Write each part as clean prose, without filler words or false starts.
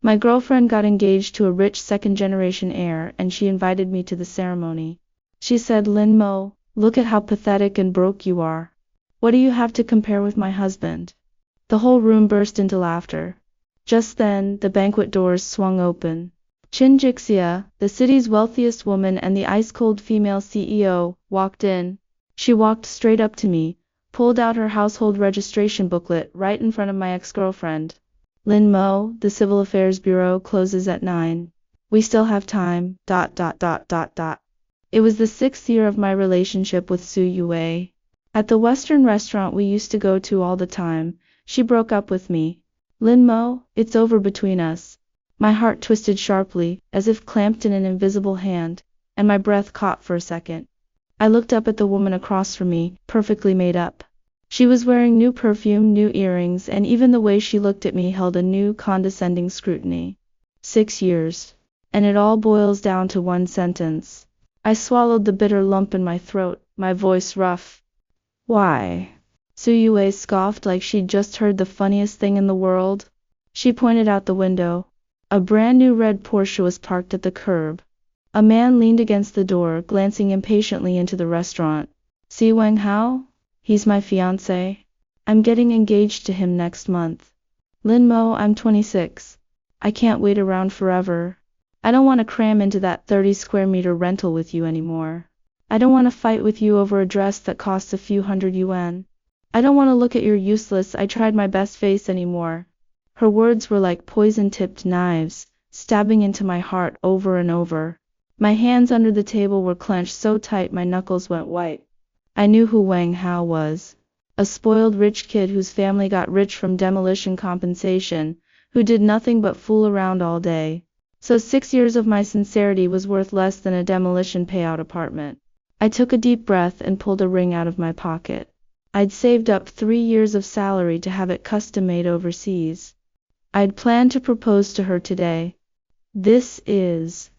My girlfriend got engaged to a rich second-generation heir, and she invited me to the ceremony. She said, "Lin Mo, look at how pathetic and broke you are. What do you have to compare with my husband?" The whole room burst into laughter. Just then, the banquet doors swung open. Chin Jixia, the city's wealthiest woman and the ice-cold female CEO, walked in. She walked straight up to me, pulled out her household registration booklet right in front of my ex-girlfriend. "Lin Mo, the Civil Affairs Bureau closes at 9. We still have time, ... It was the 6th year of my relationship with Su Yue. At the Western restaurant we used to go to all the time, she broke up with me. "Lin Mo, it's over between us." My heart twisted sharply, as if clamped in an invisible hand, and my breath caught for a second. I looked up at the woman across from me, perfectly made up. She was wearing new perfume, new earrings, and even the way she looked at me held a new, condescending scrutiny. 6 years. And it all boils down to one sentence. I swallowed the bitter lump in my throat, my voice rough. "Why?" Su Yue scoffed like she'd just heard the funniest thing in the world. She pointed out the window. A brand new red Porsche was parked at the curb. A man leaned against the door, glancing impatiently into the restaurant. "See Wang Hao? He's my fiancé. I'm getting engaged to him next month. Lin Mo, I'm 26. I can't wait around forever. I don't want to cram into that 30 square meter rental with you anymore. I don't want to fight with you over a dress that costs a few hundred yuan. I don't want to look at your useless, I tried my best face anymore." Her words were like poison-tipped knives, stabbing into my heart over and over. My hands under the table were clenched so tight my knuckles went white. I knew who Wang Hao was. A spoiled rich kid whose family got rich from demolition compensation, who did nothing but fool around all day. So 6 years of my sincerity was worth less than a demolition payout apartment. I took a deep breath and pulled a ring out of my pocket. I'd saved up 3 years of salary to have it custom-made overseas. I'd planned to propose to her today. This is...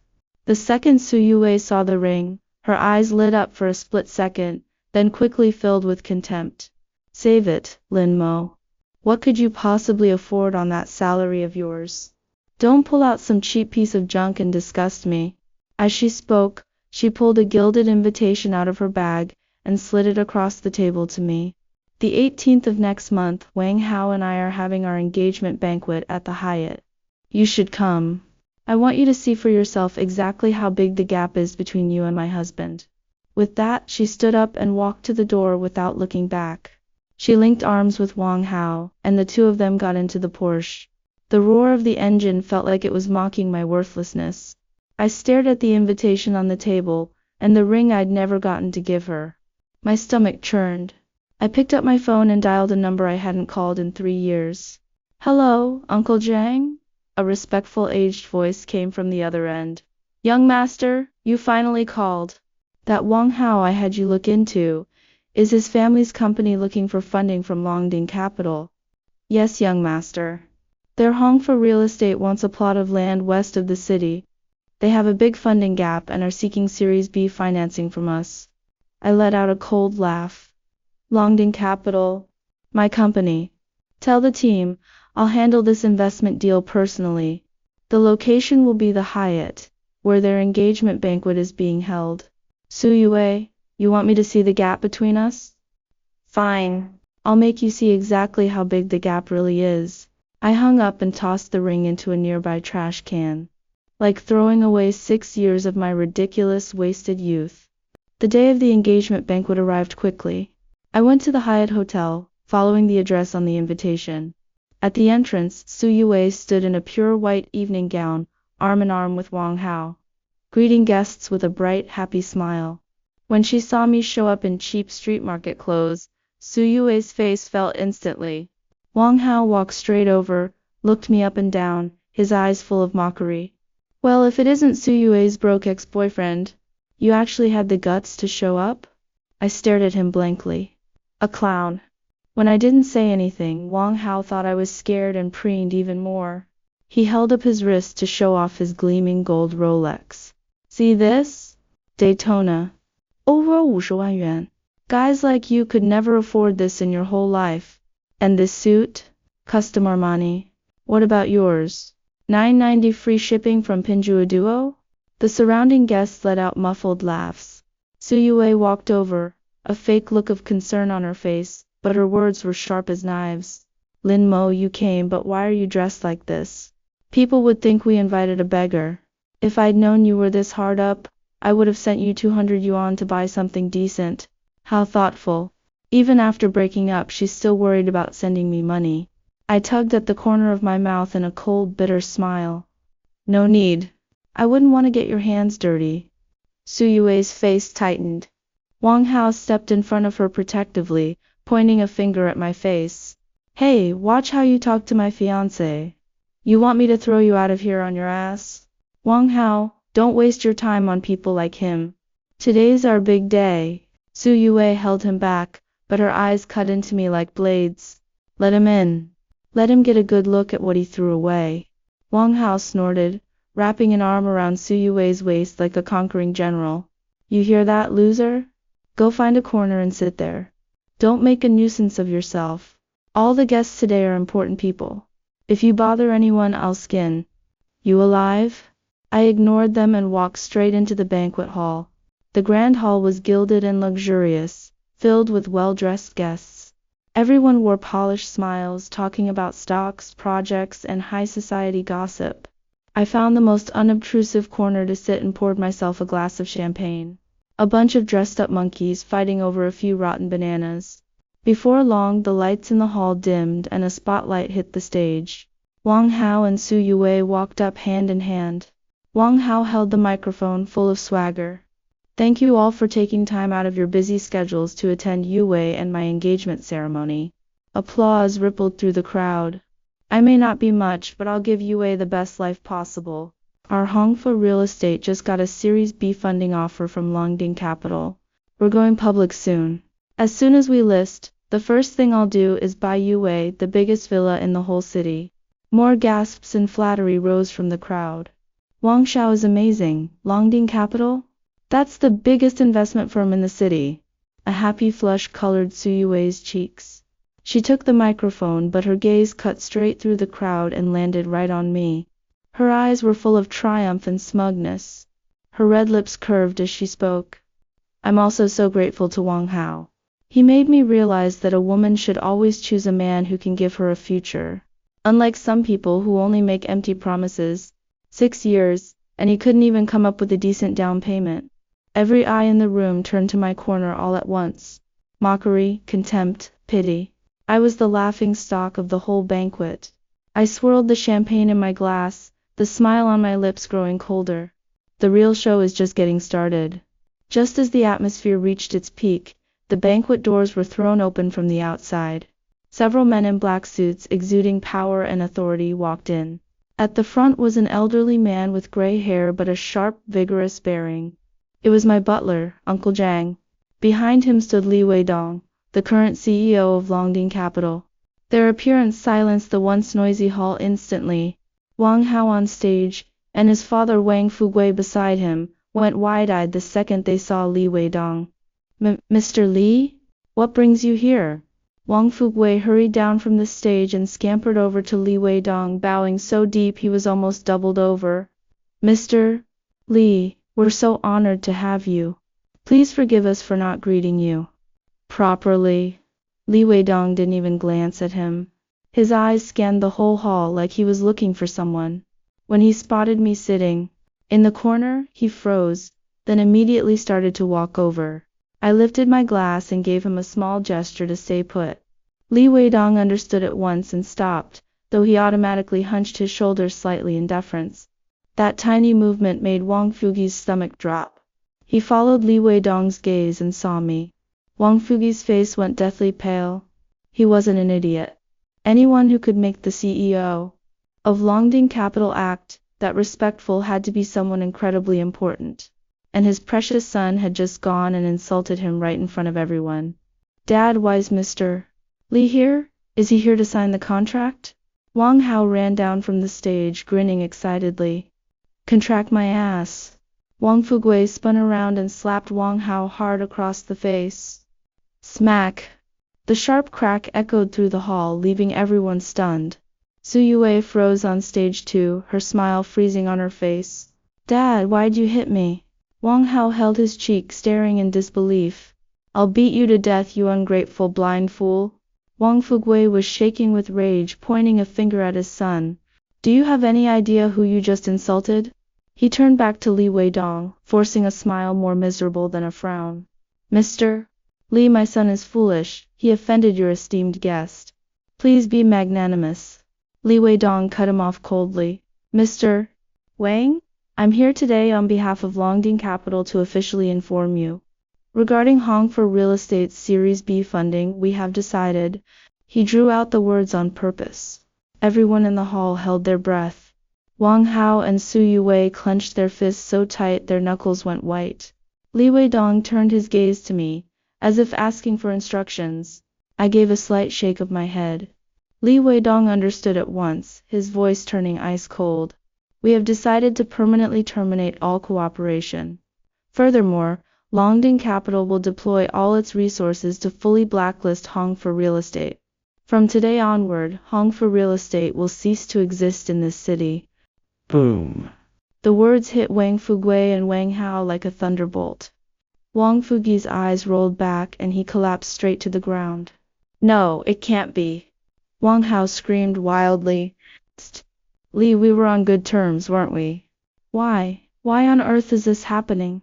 The second Su Yue saw the ring, her eyes lit up for a split second, then quickly filled with contempt. "Save it, Lin Mo. What could you possibly afford on that salary of yours? Don't pull out some cheap piece of junk and disgust me." As she spoke, she pulled a gilded invitation out of her bag and slid it across the table to me. "The 18th of next month, Wang Hao and I are having our engagement banquet at the Hyatt. You should come. I want you to see for yourself exactly how big the gap is between you and my husband." With that, she stood up and walked to the door without looking back. She linked arms with Wang Hao, and the two of them got into the Porsche. The roar of the engine felt like it was mocking my worthlessness. I stared at the invitation on the table, and the ring I'd never gotten to give her. My stomach churned. I picked up my phone and dialed a number I hadn't called in 3 years. "Hello, Uncle Zhang?" A respectful aged voice came from the other end. "Young master, you finally called. That Wang Hao I had you look into, is his family's company looking for funding from Longding Capital?" "Yes, young master. Their Hong for real estate wants a plot of land west of the city. They have a big funding gap and are seeking Series B financing from us." I let out a cold laugh. "Longding Capital? My company. Tell the team, I'll handle this investment deal personally. The location will be the Hyatt, where their engagement banquet is being held. Su Yue, you want me to see the gap between us? Fine. I'll make you see exactly how big the gap really is." I hung up and tossed the ring into a nearby trash can. Like throwing away 6 years of my ridiculous, wasted youth. The day of the engagement banquet arrived quickly. I went to the Hyatt Hotel, following the address on the invitation. At the entrance, Su Yue stood in a pure white evening gown, arm in arm with Wang Hao, greeting guests with a bright, happy smile. When she saw me show up in cheap street market clothes, Su Yue's face fell instantly. Wang Hao walked straight over, looked me up and down, his eyes full of mockery. "Well, if it isn't Su Yue's broke ex-boyfriend, you actually had the guts to show up?" I stared at him blankly. A clown. When I didn't say anything, Wang Hao thought I was scared and preened even more. He held up his wrist to show off his gleaming gold Rolex. "See this? Daytona. Over 50 万元. Guys like you could never afford this in your whole life. And this suit? Custom Armani. What about yours? $9.90 free shipping from Pinduoduo? The surrounding guests let out muffled laughs. Su Yue walked over, a fake look of concern on her face, but her words were sharp as knives. Lin Mo, you came, but why are you dressed like this? People would think we invited a beggar. If I'd known you were this hard up, I would have sent you 200 yuan to buy something decent. How thoughtful. Even after breaking up, she's still worried about sending me money. I tugged at the corner of my mouth in a cold, bitter smile. No need. I wouldn't want to get your hands dirty. Su Yue's face tightened. Wang Hao stepped in front of her protectively, pointing a finger at my face. Hey, watch how you talk to my fiancé. You want me to throw you out of here on your ass? Wang Hao, don't waste your time on people like him. Today's our big day. Su Yue held him back, but her eyes cut into me like blades. Let him in. Let him get a good look at what he threw away. Wang Hao snorted, wrapping an arm around Su Yue's waist like a conquering general. You hear that, loser? Go find a corner and sit there. Don't make a nuisance of yourself. All the guests today are important people. If you bother anyone, I'll skin you alive. I ignored them and walked straight into the banquet hall. The grand hall was gilded and luxurious, filled with well-dressed guests. Everyone wore polished smiles, talking about stocks, projects, and high society gossip. I found the most unobtrusive corner to sit and poured myself a glass of champagne. A bunch of dressed-up monkeys fighting over a few rotten bananas. Before long, the lights in the hall dimmed and a spotlight hit the stage. Wang Hao and Su Yue walked up hand in hand. Wang Hao held the microphone full of swagger. Thank you all for taking time out of your busy schedules to attend Yue and my engagement ceremony. Applause rippled through the crowd. I may not be much, but I'll give Yue the best life possible. Our Hongfa real estate just got a Series B funding offer from Longding Capital. We're going public soon. As soon as we list, the first thing I'll do is buy Yue the biggest villa in the whole city. More gasps and flattery rose from the crowd. Wang Xiao is amazing. Longding Capital? That's the biggest investment firm in the city. A happy flush colored Su Yue's cheeks. She took the microphone, but her gaze cut straight through the crowd and landed right on me. Her eyes were full of triumph and smugness. Her red lips curved as she spoke. I'm also so grateful to Wang Hao. He made me realize that a woman should always choose a man who can give her a future. Unlike some people who only make empty promises. 6 years, and he couldn't even come up with a decent down payment. Every eye in the room turned to my corner all at once. Mockery, contempt, pity. I was the laughing stock of the whole banquet. I swirled the champagne in my glass, the smile on my lips growing colder. The real show is just getting started. Just as the atmosphere reached its peak, the banquet doors were thrown open from the outside. Several men in black suits exuding power and authority walked in. At the front was an elderly man with gray hair but a sharp, vigorous bearing. It was my butler, Uncle Zhang. Behind him stood Li Weidong, the current CEO of Longding Capital. Their appearance silenced the once noisy hall instantly. Wang Hao on stage, and his father Wang Fugui beside him, went wide-eyed the second they saw Li Weidong. Mr. Li? What brings you here? Wang Fugui hurried down from the stage and scampered over to Li Weidong, bowing so deep he was almost doubled over. Mr. Li, we're so honored to have you. Please forgive us for not greeting you properly. Li Weidong didn't even glance at him. His eyes scanned the whole hall like he was looking for someone. When he spotted me sitting in the corner, he froze, then immediately started to walk over. I lifted my glass and gave him a small gesture to stay put. Li Weidong understood at once and stopped, though he automatically hunched his shoulders slightly in deference. That tiny movement made Wang Fugi's stomach drop. He followed Li Weidong's gaze and saw me. Wang Fugi's face went deathly pale. He wasn't an idiot. Anyone who could make the CEO of Longding Capital act that respectful had to be someone incredibly important. And his precious son had just gone and insulted him right in front of everyone. Dad, why's Mr. Li here? Is he here to sign the contract? Wang Hao ran down from the stage, grinning excitedly. Contract my ass. Wang Fugui spun around and slapped Wang Hao hard across the face. Smack! The sharp crack echoed through the hall, leaving everyone stunned. Su Yue froze on stage 2, her smile freezing on her face. Dad, why'd you hit me? Wang Hao held his cheek, staring in disbelief. I'll beat you to death, you ungrateful blind fool. Wang Fugui was shaking with rage, pointing a finger at his son. Do you have any idea who you just insulted? He turned back to Li Weidong, forcing a smile more miserable than a frown. Mr. Li, my son is foolish. He offended your esteemed guest. Please be magnanimous. Li Weidong cut him off coldly. Mr. Wang? I'm here today on behalf of Longding Capital to officially inform you. Regarding Hong for Real Estate's Series B funding, we have decided. He drew out the words on purpose. Everyone in the hall held their breath. Wang Hao and Su Yue clenched their fists so tight their knuckles went white. Li Weidong turned his gaze to me, as if asking for instructions. I gave a slight shake of my head. Li Weidong understood at once, his voice turning ice cold. We have decided to permanently terminate all cooperation. Furthermore, Longding Capital will deploy all its resources to fully blacklist Hong for Real Estate. From today onward, Hong for Real Estate will cease to exist in this city. Boom. The words hit Wang Fugui and Wang Hao like a thunderbolt. Wang Fugui's eyes rolled back and he collapsed straight to the ground. No, it can't be. Wang Hao screamed wildly. Tst. Li, we were on good terms, weren't we? Why on earth is this happening?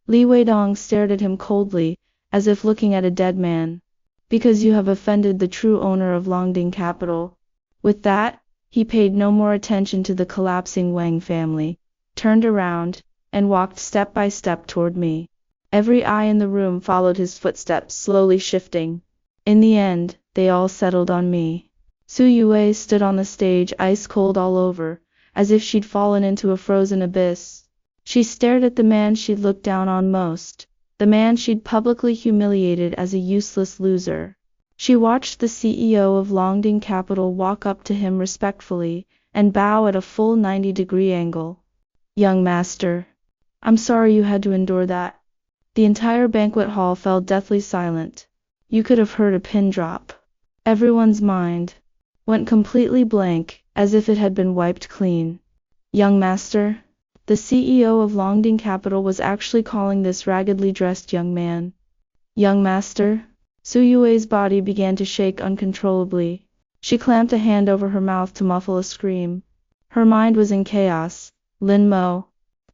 Li Weidong stared at him coldly, as if looking at a dead man. Because you have offended the true owner of Longding Capital. With that, he paid no more attention to the collapsing Wang family, turned around, and walked step by step toward me. Every eye in the room followed his footsteps, slowly shifting. In the end, they all settled on me. Su Yue stood on the stage, ice cold all over, as if she'd fallen into a frozen abyss. She stared at the man she'd looked down on most, the man she'd publicly humiliated as a useless loser. She watched the CEO of Longding Capital walk up to him respectfully, and bow at a full 90-degree angle. Young master, I'm sorry you had to endure that. The entire banquet hall fell deathly silent. You could have heard a pin drop. Everyone's mind went completely blank, as if it had been wiped clean. Young master? The CEO of Longding Capital was actually calling this raggedly dressed young man. Young master? Su Yue's body began to shake uncontrollably. She clamped a hand over her mouth to muffle a scream. Her mind was in chaos. Lin Mo?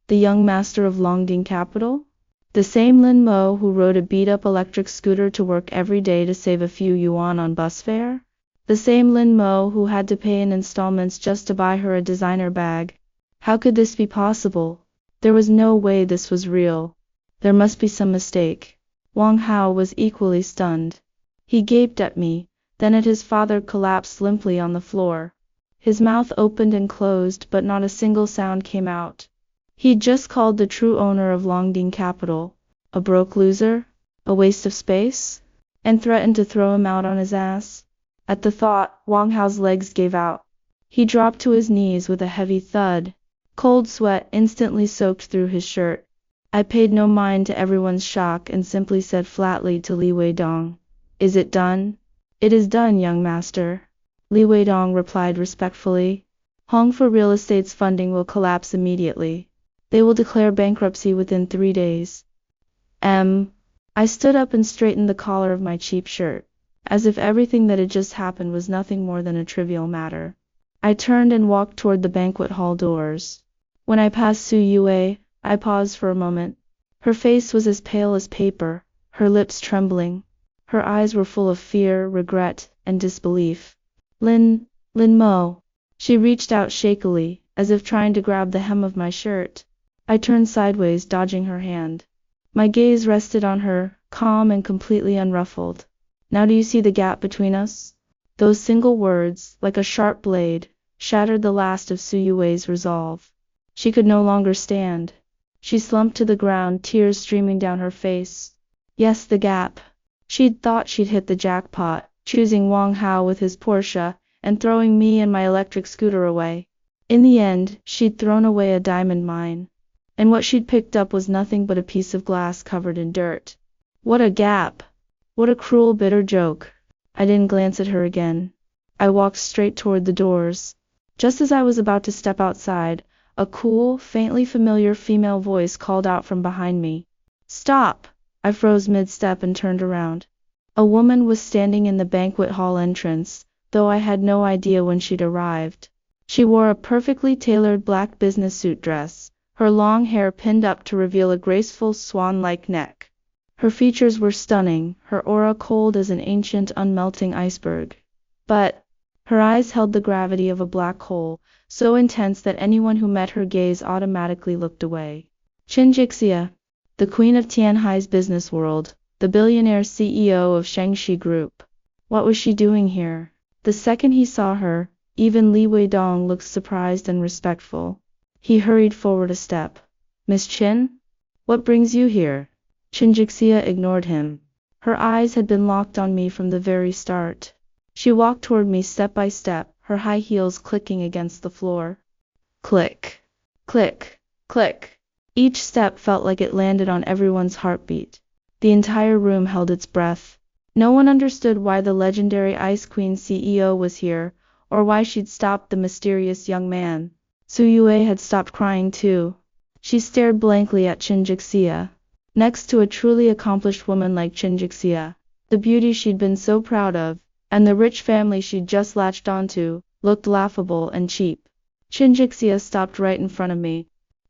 The young master of Longding Capital? The same Lin Mo who rode a beat-up electric scooter to work every day to save a few yuan on bus fare? The same Lin Mo who had to pay in installments just to buy her a designer bag. How could this be possible? There was no way this was real. There must be some mistake. Wang Hao was equally stunned. He gaped at me, then at his father collapsed limply on the floor. His mouth opened and closed, but not a single sound came out. He'd just called the true owner of Longding Capital a broke loser, a waste of space, and threatened to throw him out on his ass. At the thought, Wang Hao's legs gave out. He dropped to his knees with a heavy thud. Cold sweat instantly soaked through his shirt. I paid no mind to everyone's shock and simply said flatly to Li Weidong, Is it done? It is done, young master. Li Weidong replied respectfully. Hong for Real Estate's funding will collapse immediately. They will declare bankruptcy within 3 days. I stood up and straightened the collar of my cheap shirt, as if everything that had just happened was nothing more than a trivial matter. I turned and walked toward the banquet hall doors. When I passed Su Yue, I paused for a moment. Her face was as pale as paper, her lips trembling. Her eyes were full of fear, regret, and disbelief. Lin Mo. She reached out shakily, as if trying to grab the hem of my shirt. I turned sideways, dodging her hand. My gaze rested on her, calm and completely unruffled. Now do you see the gap between us? Those single words, like a sharp blade, shattered the last of Su Yue's resolve. She could no longer stand. She slumped to the ground, tears streaming down her face. Yes, the gap. She'd thought she'd hit the jackpot, choosing Wang Hao with his Porsche, and throwing me and my electric scooter away. In the end, she'd thrown away a diamond mine. And what she'd picked up was nothing but a piece of glass covered in dirt. What a gap! What a cruel, bitter joke. I didn't glance at her again. I walked straight toward the doors. Just as I was about to step outside, a cool, faintly familiar female voice called out from behind me. Stop! I froze mid-step and turned around. A woman was standing in the banquet hall entrance, though I had no idea when she'd arrived. She wore a perfectly tailored black business suit dress, her long hair pinned up to reveal a graceful swan-like neck. Her features were stunning, her aura cold as an ancient unmelting iceberg. But her eyes held the gravity of a black hole, so intense that anyone who met her gaze automatically looked away. Jixia, the queen of Tianhai's business world, the billionaire CEO of Shangxi Group. What was she doing here? The second he saw her, even Li Weidong looked surprised and respectful. He hurried forward a step. Miss Qin? What brings you here? Jixia ignored him. Her eyes had been locked on me from the very start. She walked toward me step by step, her high heels clicking against the floor. Click, click, click. Each step felt like it landed on everyone's heartbeat. The entire room held its breath. No one understood why the legendary Ice Queen CEO was here, or why she'd stopped the mysterious young man. Su Yue had stopped crying too. She stared blankly at Jixia. Next to a truly accomplished woman like Jixia, the beauty she'd been so proud of, and the rich family she'd just latched onto, looked laughable and cheap. Jixia stopped right in front of me.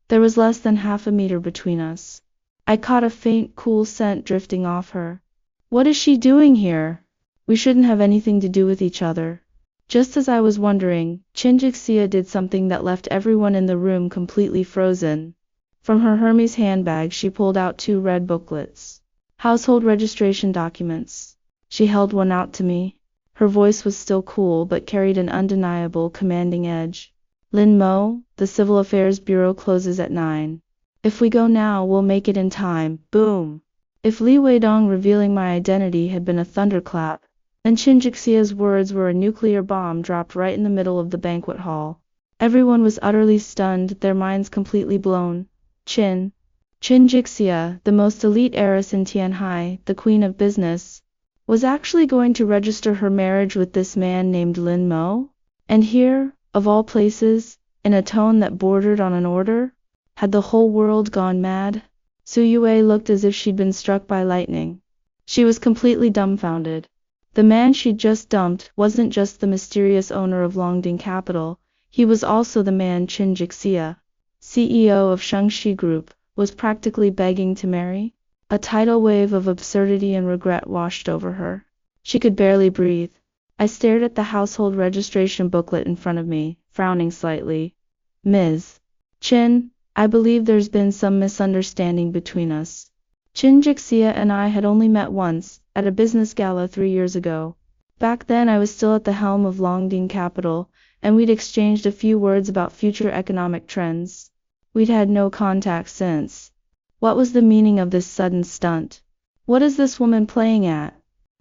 There was less than half a meter between us. I caught a faint, cool scent drifting off her. What is she doing here? We shouldn't have anything to do with each other. Just as I was wondering, Jixia did something that left everyone in the room completely frozen. From her Hermes handbag she pulled out 2 red booklets. Household registration documents. She held one out to me. Her voice was still cool but carried an undeniable, commanding edge. Lin Mo, the Civil Affairs Bureau closes at 9. If we go now, we'll make it in time. Boom! If Li Weidong revealing my identity had been a thunderclap, then Jixia's words were a nuclear bomb dropped right in the middle of the banquet hall. Everyone was utterly stunned, their minds completely blown. Jixia, the most elite heiress in Tianhai, the queen of business, was actually going to register her marriage with this man named Lin Mo? And here, of all places, in a tone that bordered on an order? Had the whole world gone mad? Su Yue looked as if she'd been struck by lightning. She was completely dumbfounded. The man she'd just dumped wasn't just the mysterious owner of Longding Capital, he was also the man Jixia, CEO of Shangxi Group, was practically begging to marry. A tidal wave of absurdity and regret washed over her. She could barely breathe. I stared at the household registration booklet in front of me, frowning slightly. Ms. Qin, I believe there's been some misunderstanding between us. Jixia and I had only met once, at a business gala 3 years ago. Back then I was still at the helm of Longding Capital, and we'd exchanged a few words about future economic trends. We'd had no contact since. What was the meaning of this sudden stunt? What is this woman playing at?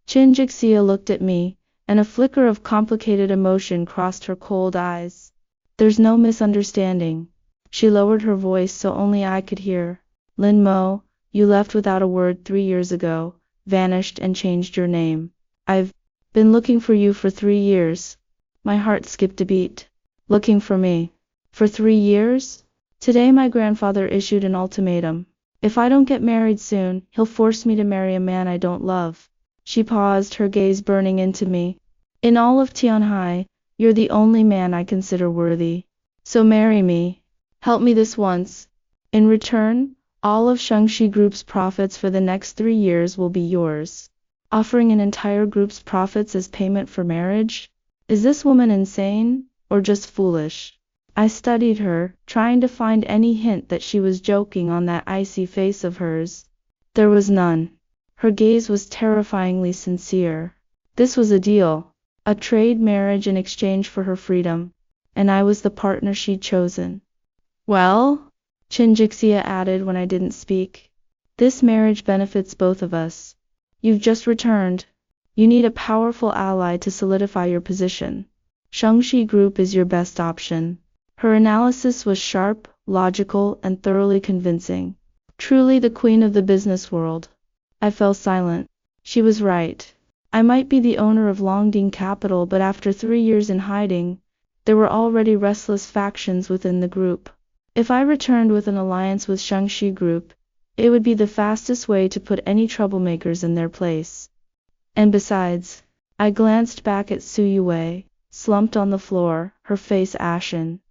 Jixia looked at me, and a flicker of complicated emotion crossed her cold eyes. There's no misunderstanding. She lowered her voice so only I could hear. Lin Mo, you left without a word 3 years ago, vanished and changed your name. I've been looking for you for 3 years. My heart skipped a beat. Looking for me? For 3 years? Today my grandfather issued an ultimatum. If I don't get married soon, he'll force me to marry a man I don't love. She paused, her gaze burning into me. In all of Tianhai, you're the only man I consider worthy. So marry me. Help me this once. In return, all of Shangxi Group's profits for the next 3 years will be yours. Offering an entire group's profits as payment for marriage? Is this woman insane, or just foolish? I studied her, trying to find any hint that she was joking on that icy face of hers. There was none. Her gaze was terrifyingly sincere. This was a deal. A trade marriage in exchange for her freedom. And I was the partner she'd chosen. Well? Jixia added when I didn't speak. This marriage benefits both of us. You've just returned. You need a powerful ally to solidify your position. Shangxi Group is your best option. Her analysis was sharp, logical, and thoroughly convincing. Truly the queen of the business world. I fell silent. She was right. I might be the owner of Longding Capital, but after 3 years in hiding, There were already restless factions within the group. If I returned with an alliance with Shangxi Group, it would be the fastest way to put any troublemakers in their place. And besides, I glanced back at Su Yue, slumped on the floor, her face ashen.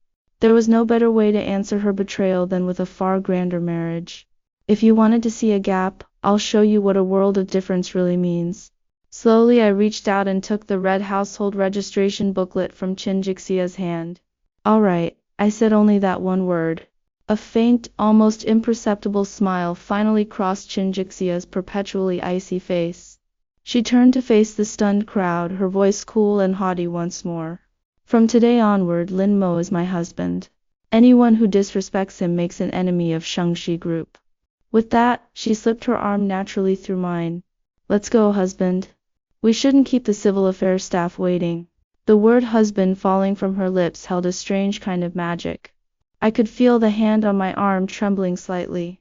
There was no better way to answer her betrayal than with a far grander marriage. If you wanted to see a gap, I'll show you what a world of difference really means. Slowly I reached out and took the red household registration booklet from Qin Jixia's hand. All right, I said only that one word. A faint, almost imperceptible smile finally crossed Qin Jixia's perpetually icy face. She turned to face the stunned crowd, her voice cool and haughty once more. From today onward, Lin Mo is my husband. Anyone who disrespects him makes an enemy of Shangxi Group. With that, she slipped her arm naturally through mine. Let's go, husband. We shouldn't keep the civil affairs staff waiting. The word husband falling from her lips held a strange kind of magic. I could feel the hand on my arm trembling slightly.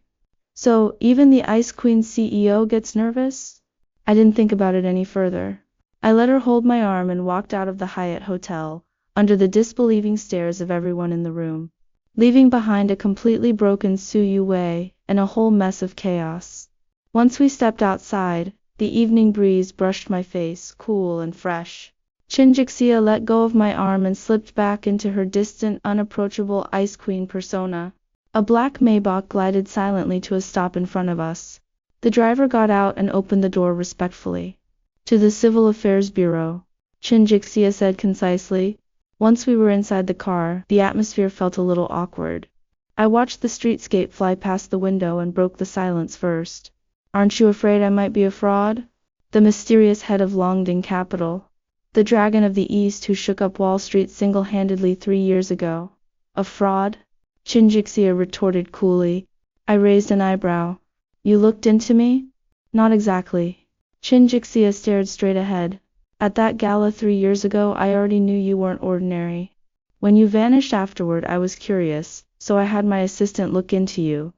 So, even the Ice Queen CEO gets nervous? I didn't think about it any further. I let her hold my arm and walked out of the Hyatt Hotel, under the disbelieving stares of everyone in the room, leaving behind a completely broken Su Yue and a whole mess of chaos. Once we stepped outside, the evening breeze brushed my face, cool and fresh. Qin Jixia let go of my arm and slipped back into her distant, unapproachable Ice Queen persona. A black Maybach glided silently to a stop in front of us. The driver got out and opened the door respectfully. To the Civil Affairs Bureau, Qin Jixia said concisely. Once we were inside the car, the atmosphere felt a little awkward. I watched the streetscape fly past the window and broke the silence first. Aren't you afraid I might be a fraud? The mysterious head of Longding Capital. The dragon of the East who shook up Wall Street single-handedly 3 years ago. A fraud? Qin Jixia retorted coolly. I raised an eyebrow. You looked into me? Not exactly. Qin Jixia stared straight ahead. At that gala 3 years ago, I already knew you weren't ordinary. When you vanished afterward, I was curious, so I had my assistant look into you.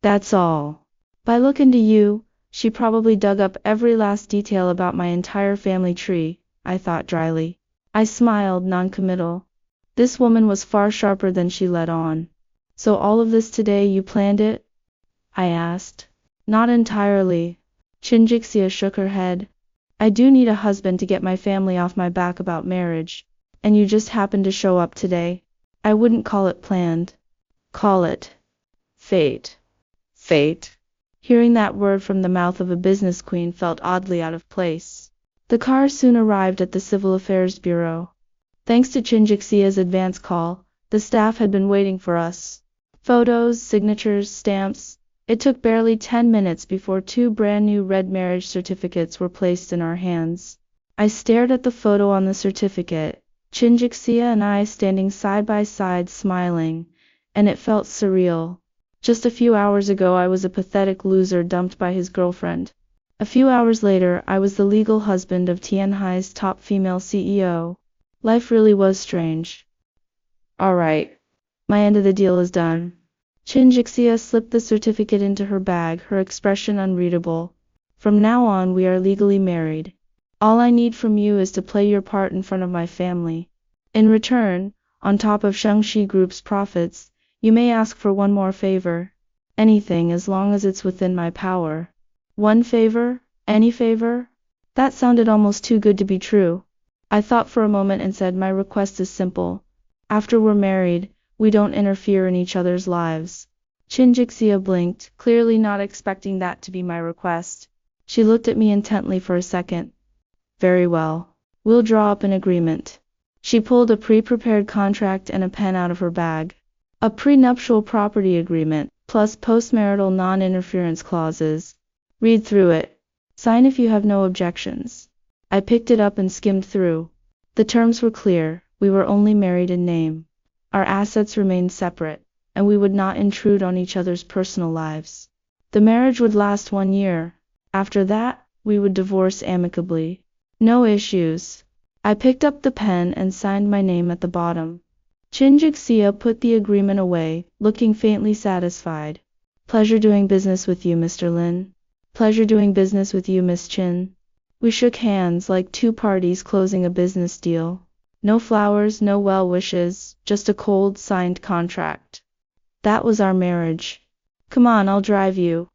That's all. By look into you, she probably dug up every last detail about my entire family tree, I thought dryly. I smiled, non-committal. This woman was far sharper than she let on. So all of this today, you planned it? I asked. Not entirely. Qin Jixia shook her head. I do need a husband to get my family off my back about marriage, and you just happened to show up today. I wouldn't call it planned. Call it fate. Fate? Hearing that word from the mouth of a business queen felt oddly out of place. The car soon arrived at the Civil Affairs Bureau. Thanks to Qin Jixia's advance call, the staff had been waiting for us. Photos, signatures, stamps. It took barely 10 minutes before 2 brand new red marriage certificates were placed in our hands. I stared at the photo on the certificate, Qin Jixia and I standing side by side smiling, and it felt surreal. Just a few hours ago I was a pathetic loser dumped by his girlfriend. A few hours later I was the legal husband of Tianhai's top female CEO. Life really was strange. All right. My end of the deal is done. Qin Jixia slipped the certificate into her bag, her expression unreadable. From now on we are legally married. All I need from you is to play your part in front of my family. In return, on top of Shangxi Group's profits, you may ask for one more favor. Anything as long as it's within my power. One favor? Any favor? That sounded almost too good to be true. I thought for a moment and said my request is simple. After we're married, we don't interfere in each other's lives. Qin Jixia blinked, clearly not expecting that to be my request. She looked at me intently for a second. Very well. We'll draw up an agreement. She pulled a pre-prepared contract and a pen out of her bag. A prenuptial property agreement, plus postmarital non-interference clauses. Read through it. Sign if you have no objections. I picked it up and skimmed through. The terms were clear. We were only married in name. Our assets remained separate, and we would not intrude on each other's personal lives. The marriage would last 1 year. After that, we would divorce amicably. No issues. I picked up the pen and signed my name at the bottom. Qin Jixia put the agreement away, looking faintly satisfied. Pleasure doing business with you, Mr. Lin. Pleasure doing business with you, Miss Qin. We shook hands like two parties closing a business deal. No flowers, no well wishes, just a cold, signed contract. That was our marriage. Come on, I'll drive you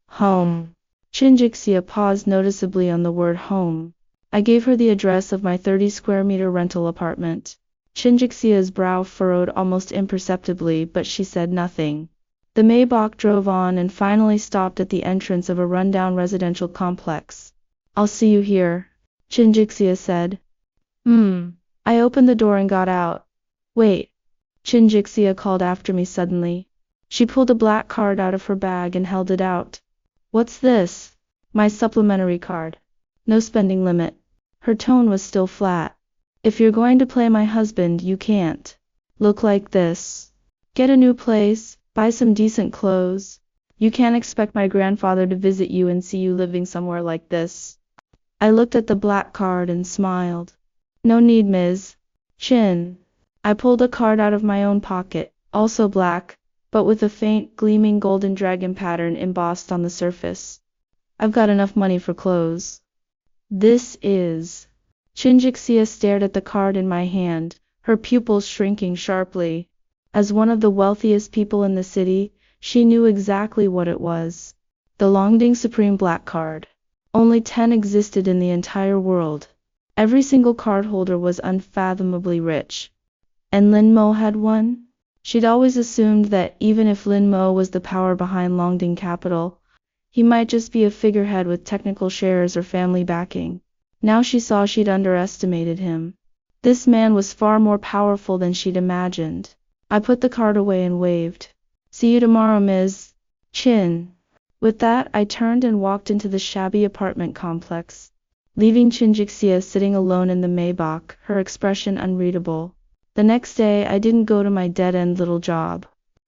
home. Chinjixia paused noticeably on the word home. I gave her the address of my 30 square meter rental apartment. Chinjixia's brow furrowed almost imperceptibly, but she said nothing. The Maybach drove on and finally stopped at the entrance of a rundown residential complex. I'll see you here, Chinjixia said. I opened the door and got out. Wait, Chinjixia called after me suddenly. She pulled a black card out of her bag and held it out. What's this? My supplementary card. No spending limit. Her tone was still flat. If you're going to play my husband, you can't look like this. Get a new place, buy some decent clothes. You can't expect my grandfather to visit you and see you living somewhere like this. I looked at the black card and smiled. No need, Ms. Chin. I pulled a card out of my own pocket, also black, but with a faint, gleaming golden dragon pattern embossed on the surface. I've got enough money for clothes. This is. Chinjixia stared at the card in my hand, her pupils shrinking sharply. As one of the wealthiest people in the city, she knew exactly what it was. The Longding Supreme Black Card. Only 10 existed in the entire world. Every single cardholder was unfathomably rich. And Lin Mo had one? She'd always assumed that even if Lin Mo was the power behind Longding Capital, he might just be a figurehead with technical shares or family backing. Now she saw she'd underestimated him. This man was far more powerful than she'd imagined. I put the card away and waved. See you tomorrow, Ms. Chin. With that, I turned and walked into the shabby apartment complex, leaving Chinjixia sitting alone in the Maybach, her expression unreadable. The next day, I didn't go to my dead-end little job.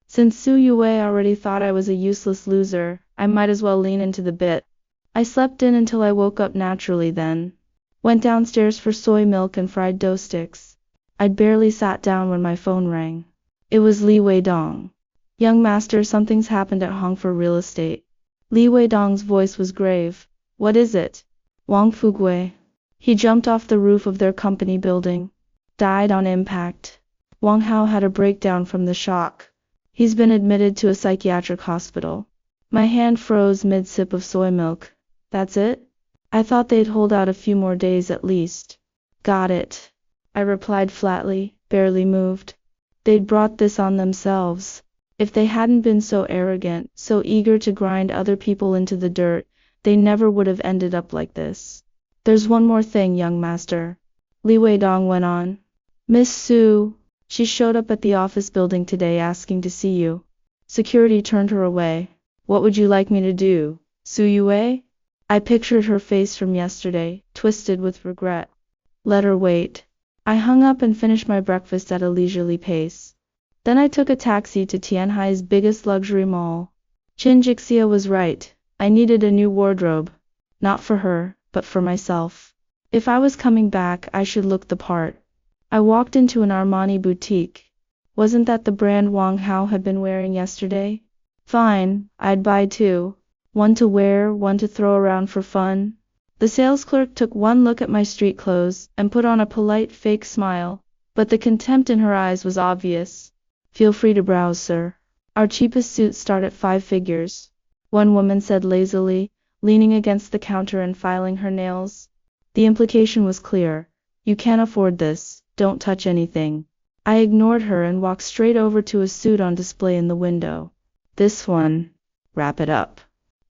Since Su Yue already thought I was a useless loser, I might as well lean into the bit. I slept in until I woke up naturally then. Went downstairs for soy milk and fried dough sticks. I'd barely sat down when my phone rang. It was Li Weidong. Young master, something's happened at Hongfor Real Estate. Li Weidong's voice was grave. What is it? Wang Fugui. He jumped off the roof of their company building. Died on impact. Wang Hao had a breakdown from the shock. He's been admitted to a psychiatric hospital. My hand froze mid-sip of soy milk. That's it? I thought they'd hold out a few more days at least. Got it, I replied flatly, barely moved. They'd brought this on themselves. If they hadn't been so arrogant, so eager to grind other people into the dirt, they never would have ended up like this. There's one more thing, young master, Li Weidong went on. Miss Su, she showed up at the office building today asking to see you. Security turned her away. What would you like me to do, Su Yue? I pictured her face from yesterday, twisted with regret. Let her wait. I hung up and finished my breakfast at a leisurely pace. Then I took a taxi to Tianhai's biggest luxury mall. Chinjixia was right. I needed a new wardrobe. Not for her, but for myself. If I was coming back, I should look the part. I walked into an Armani boutique. Wasn't that the brand Wang Hao had been wearing yesterday? Fine, I'd buy two. One to wear, one to throw around for fun. The sales clerk took one look at my street clothes and put on a polite fake smile, but the contempt in her eyes was obvious. Feel free to browse, sir. Our cheapest suits start at 5 figures. One woman said lazily, leaning against the counter and filing her nails. The implication was clear. You can't afford this, don't touch anything. I ignored her and walked straight over to a suit on display in the window. This one. Wrap it up.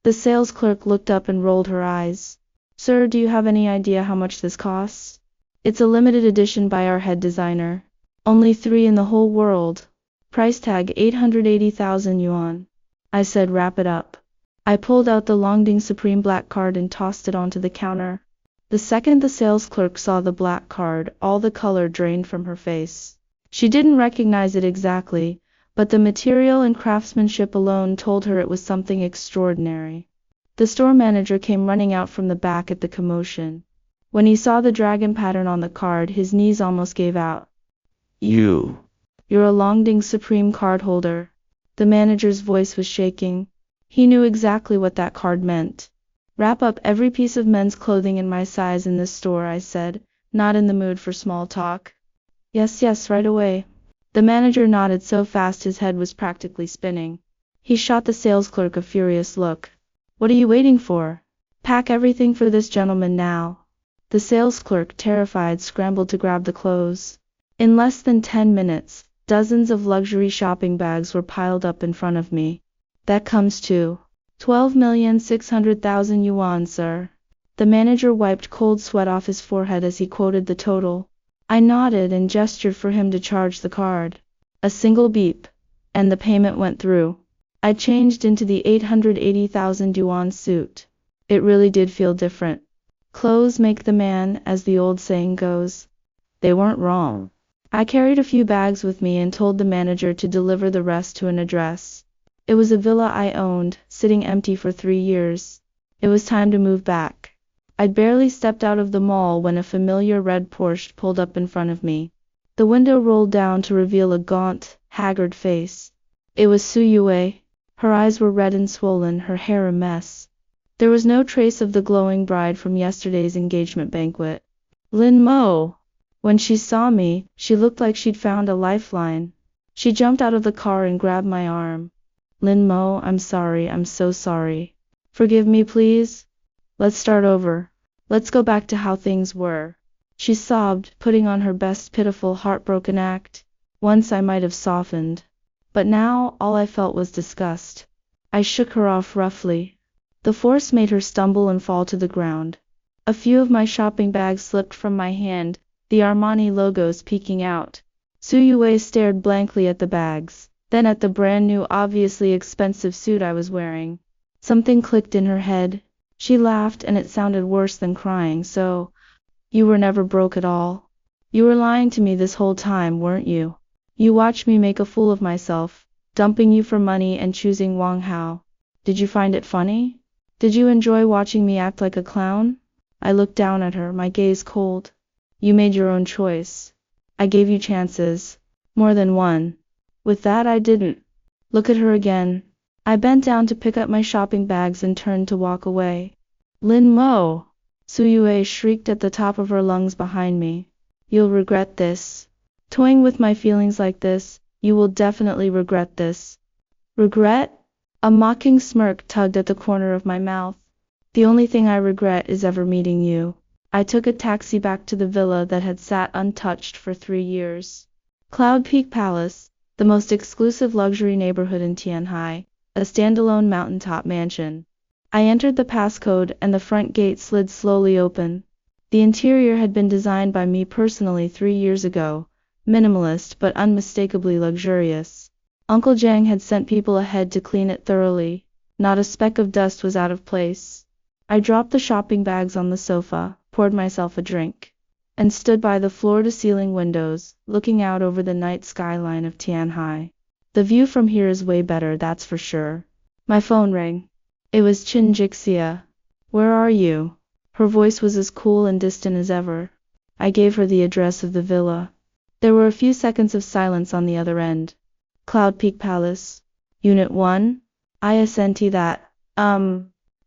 The sales clerk looked up and rolled her eyes. Sir, do you have any idea how much this costs? It's a limited edition by our head designer. Only 3 in the whole world. Price tag 880,000 yuan. I said wrap it up. I pulled out the Longding Supreme Black Card and tossed it onto the counter. The second the sales clerk saw the black card, all the color drained from her face. She didn't recognize it exactly, but the material and craftsmanship alone told her it was something extraordinary. The store manager came running out from the back at the commotion. When he saw the dragon pattern on the card, his knees almost gave out. You're a Longding Supreme card holder. The manager's voice was shaking. He knew exactly what that card meant. Wrap up every piece of men's clothing in my size in this store, I said, not in the mood for small talk. Yes, yes, right away. The manager nodded so fast his head was practically spinning. He shot the sales clerk a furious look. What are you waiting for? Pack everything for this gentleman now. The sales clerk, terrified, scrambled to grab the clothes. In less than 10 minutes, dozens of luxury shopping bags were piled up in front of me. That comes to 12,600,000 yuan, sir. The manager wiped cold sweat off his forehead as he quoted the total. I nodded and gestured for him to charge the card. A single beep, and the payment went through. I changed into the 880,000 yuan suit. It really did feel different. Clothes make the man, as the old saying goes. They weren't wrong. I carried a few bags with me and told the manager to deliver the rest to an address. It was a villa I owned, sitting empty for 3 years. It was time to move back. I'd barely stepped out of the mall when a familiar red Porsche pulled up in front of me. The window rolled down to reveal a gaunt, haggard face. It was Su Yue. Her eyes were red and swollen, her hair a mess. There was no trace of the glowing bride from yesterday's engagement banquet. Lin Mo! When she saw me, she looked like she'd found a lifeline. She jumped out of the car and grabbed my arm. Lin Mo, I'm sorry, I'm so sorry. Forgive me, please. Let's start over. Let's go back to how things were. She sobbed, putting on her best pitiful, heartbroken act. Once I might have softened. But now, all I felt was disgust. I shook her off roughly. The force made her stumble and fall to the ground. A few of my shopping bags slipped from my hand, the Armani logos peeking out. Su Yue stared blankly at the bags, then at the brand new, obviously expensive suit I was wearing. Something clicked in her head. She laughed, and it sounded worse than crying. So, you were never broke at all? You were lying to me this whole time, weren't you? You watched me make a fool of myself, dumping you for money and choosing Wang Hao. Did you find it funny? Did you enjoy watching me act like a clown? I looked down at her, my gaze cold. You made your own choice. I gave you chances. More than one. With that I didn't. Look at her again. I bent down to pick up my shopping bags and turned to walk away. Lin Mo! Su Yue shrieked at the top of her lungs behind me. You'll regret this. Toying with my feelings like this, you will definitely regret this. Regret? A mocking smirk tugged at the corner of my mouth. The only thing I regret is ever meeting you. I took a taxi back to the villa that had sat untouched for 3 years. Cloud Peak Palace, the most exclusive luxury neighborhood in Tianhai, a standalone mountaintop mansion. I entered the passcode and the front gate slid slowly open. The interior had been designed by me personally 3 years ago, minimalist but unmistakably luxurious. Uncle Jiang had sent people ahead to clean it thoroughly. Not a speck of dust was out of place. I dropped the shopping bags on the sofa, poured myself a drink, and stood by the floor-to-ceiling windows, looking out over the night skyline of Tianhai. The view from here is way better, that's for sure. My phone rang. It was Qin Jixia. Where are you? Her voice was as cool and distant as ever. I gave her the address of the villa. There were a few seconds of silence on the other end. Cloud Peak Palace. Unit 1? ISNT that.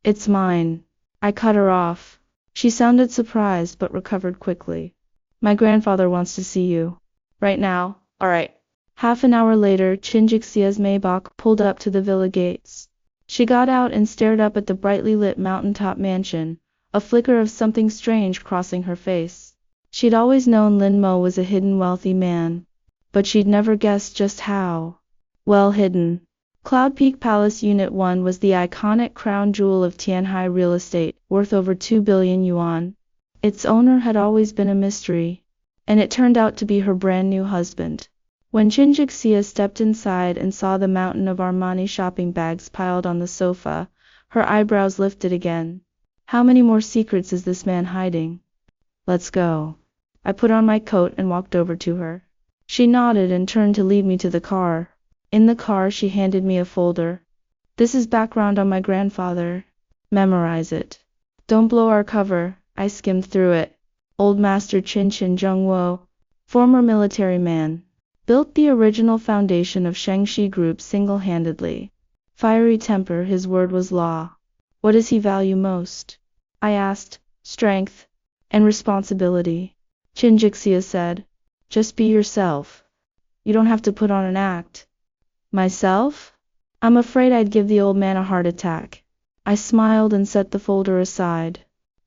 It's mine. I cut her off. She sounded surprised but recovered quickly. My grandfather wants to see you. Right now? Alright. Half an hour later, Qin Jixia's Maybach pulled up to the villa gates. She got out and stared up at the brightly lit mountaintop mansion, a flicker of something strange crossing her face. She'd always known Lin Mo was a hidden wealthy man, but she'd never guessed just how well hidden. Cloud Peak Palace Unit 1 was the iconic crown jewel of Tianhai real estate, worth over 2 billion yuan. Its owner had always been a mystery, and it turned out to be her brand new husband. When Qin Jixia stepped inside and saw the mountain of Armani shopping bags piled on the sofa, her eyebrows lifted again. How many more secrets is this man hiding? Let's go. I put on my coat and walked over to her. She nodded and turned to lead me to the car. In the car she handed me a folder. This is background on my grandfather. Memorize it. Don't blow our cover. I skimmed through it. Old Master Qin Zhengwo, former military man. Built the original foundation of Shengxi Group single-handedly. Fiery temper, his word was law. What does he value most? I asked. Strength and responsibility. Qin Jixia said. Just be yourself. You don't have to put on an act. Myself? I'm afraid I'd give the old man a heart attack. I smiled and set the folder aside.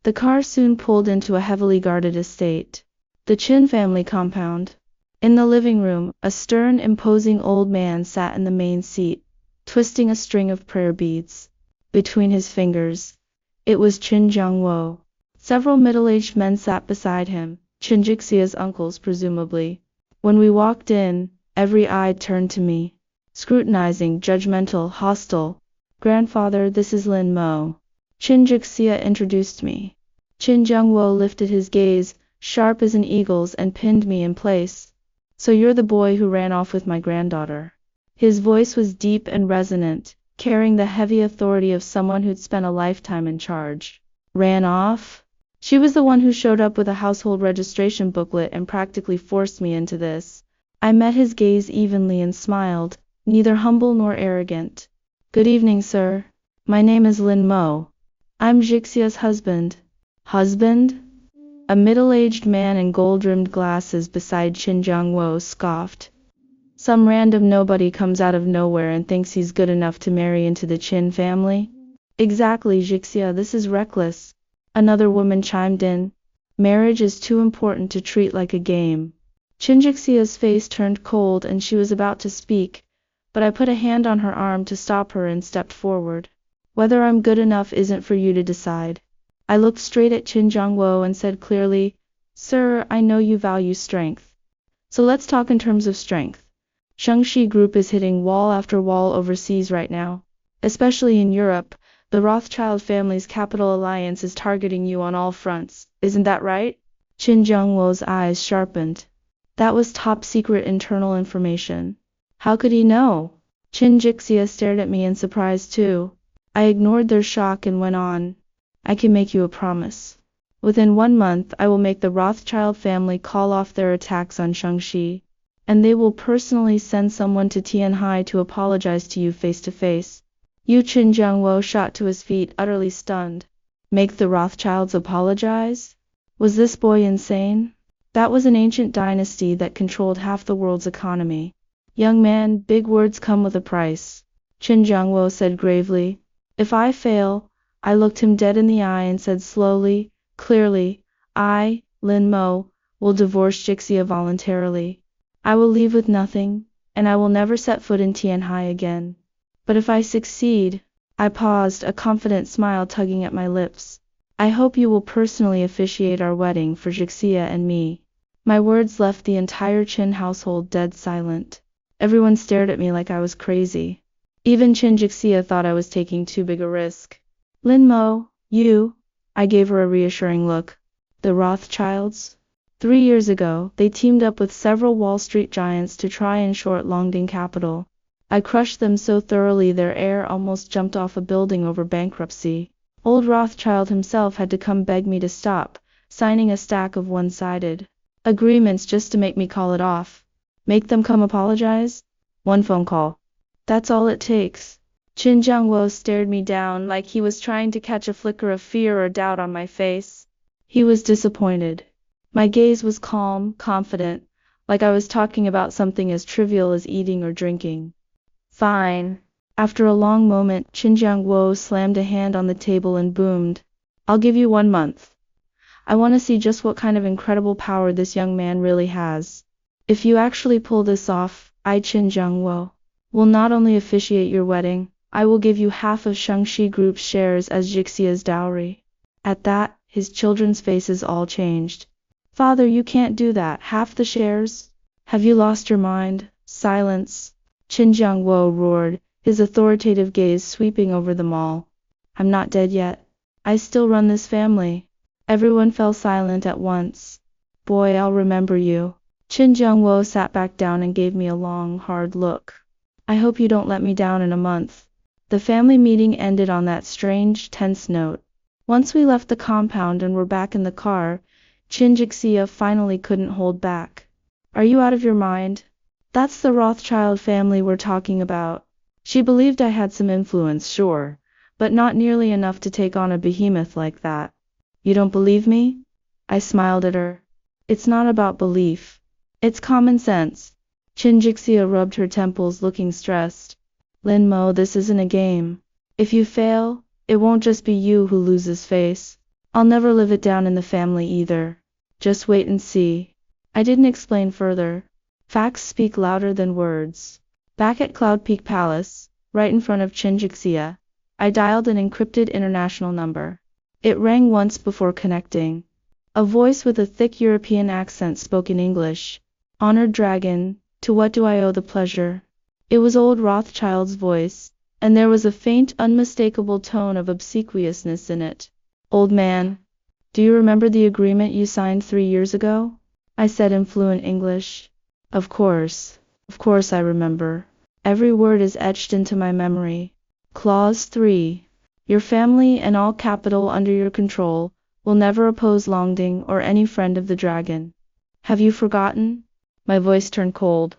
The car soon pulled into a heavily guarded estate. The Chin family compound. In the living room, a stern, imposing old man sat in the main seat, twisting a string of prayer beads between his fingers. It was Chin Jiangwo. Several middle-aged men sat beside him, Chin Jixia's uncles presumably. When we walked in, every eye turned to me. Scrutinizing, judgmental, hostile. Grandfather, this is Lin Mo. Chin Jixia introduced me. Chin Jiangwo lifted his gaze, sharp as an eagle's, and pinned me in place. So you're the boy who ran off with my granddaughter. His voice was deep and resonant, carrying the heavy authority of someone who'd spent a lifetime in charge. Ran off? She was the one who showed up with a household registration booklet and practically forced me into this. I met his gaze evenly and smiled, neither humble nor arrogant. Good evening, sir. My name is Lin Mo. I'm Jixia's husband. Husband? A middle-aged man in gold-rimmed glasses beside Chin Jiangwo scoffed. Some random nobody comes out of nowhere and thinks he's good enough to marry into the Chin family? Exactly, Jixia, this is reckless. Another woman chimed in. Marriage is too important to treat like a game. Chin Jixia's face turned cold and she was about to speak, but I put a hand on her arm to stop her and stepped forward. Whether I'm good enough isn't for you to decide. I looked straight at Chin Jiangwo and said clearly, Sir, I know you value strength. So let's talk in terms of strength. Shangxi Group is hitting wall after wall overseas right now. Especially in Europe, the Rothschild family's capital alliance is targeting you on all fronts. Isn't that right? Chin Jiangwo's eyes sharpened. That was top secret internal information. How could he know? Chin Jixia stared at me in surprise too. I ignored their shock and went on. I can make you a promise. Within 1 month, I will make the Rothschild family call off their attacks on Shangxi, and they will personally send someone to Tianhai to apologize to you face to face. Yu Chin Jiangwo shot to his feet, utterly stunned. Make the Rothschilds apologize? Was this boy insane? That was an ancient dynasty that controlled half the world's economy. Young man, big words come with a price. Chin Jiangwo said gravely. If I fail, I looked him dead in the eye and said slowly, clearly, I, Lin Mo, will divorce Jixia voluntarily. I will leave with nothing, and I will never set foot in Tianhai again. But if I succeed, I paused, a confident smile tugging at my lips. I hope you will personally officiate our wedding for Jixia and me. My words left the entire Chin household dead silent. Everyone stared at me like I was crazy. Even Chin Jixia thought I was taking too big a risk. Lin Mo, you? I gave her a reassuring look. The Rothschilds? 3 years ago, they teamed up with several Wall Street giants to try and short Longding Capital. I crushed them so thoroughly their heir almost jumped off a building over bankruptcy. Old Rothschild himself had to come beg me to stop, signing a stack of one-sided agreements just to make me call it off. Make them come apologize? 1 phone call. That's all it takes. Chin Jiangwo stared me down like he was trying to catch a flicker of fear or doubt on my face. He was disappointed. My gaze was calm, confident, like I was talking about something as trivial as eating or drinking. Fine. After a long moment, Chin Jiangwo slammed a hand on the table and boomed. I'll give you 1 month. I want to see just what kind of incredible power this young man really has. If you actually pull this off, I, Chin Jiangwo, will not only officiate your wedding, I will give you half of Shangxi Group's shares as Jixia's dowry. At that, his children's faces all changed. Father, you can't do that. Half the shares? Have you lost your mind? Silence. Chin Jiangwo roared, his authoritative gaze sweeping over them all. I'm not dead yet. I still run this family. Everyone fell silent at once. Boy, I'll remember you. Chin Jiangwo sat back down and gave me a long, hard look. I hope you don't let me down in a month. The family meeting ended on that strange, tense note. Once we left the compound and were back in the car, Chin Jixia finally couldn't hold back. Are you out of your mind? That's the Rothschild family we're talking about. She believed I had some influence, sure, but not nearly enough to take on a behemoth like that. You don't believe me? I smiled at her. It's not about belief. It's common sense. Chinjixia rubbed her temples, looking stressed. Lin Mo, this isn't a game. If you fail, it won't just be you who loses face. I'll never live it down in the family either. Just wait and see. I didn't explain further. Facts speak louder than words. Back at Cloud Peak Palace, right in front of Chinjixia, I dialed an encrypted international number. It rang once before connecting. A voice with a thick European accent spoke in English. Honored Dragon, to what do I owe the pleasure? It was old Rothschild's voice, and there was a faint, unmistakable tone of obsequiousness in it. Old man, do you remember the agreement you signed 3 years ago? I said in fluent English. Of course I remember. Every word is etched into my memory. Clause 3. Your family and all capital under your control will never oppose Longding or any friend of the dragon. Have you forgotten? My voice turned cold.